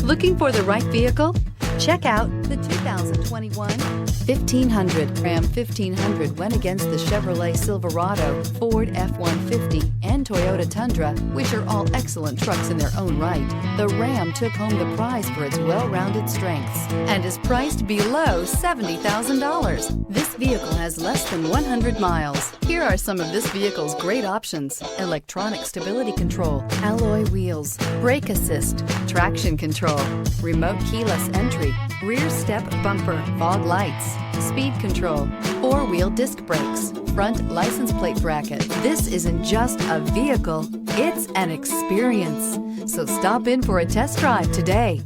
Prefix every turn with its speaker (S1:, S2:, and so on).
S1: Looking for the right vehicle? Check out the 2021 1500. Ram 1500 went against the Chevrolet Silverado, Ford F-150, and Toyota Tundra, which are all excellent trucks in their own right. The Ram took home the prize for its well-rounded strengths and is priced below $70,000. This vehicle has less than 100 miles. Here are some of this vehicle's great options: electronic stability control, alloy wheels, brake assist, traction control, remote keyless entry, rear step bumper, fog lights, speed control, four-wheel disc brakes, front license plate bracket. This isn't just a vehicle, it's an experience. So stop in for a test drive today.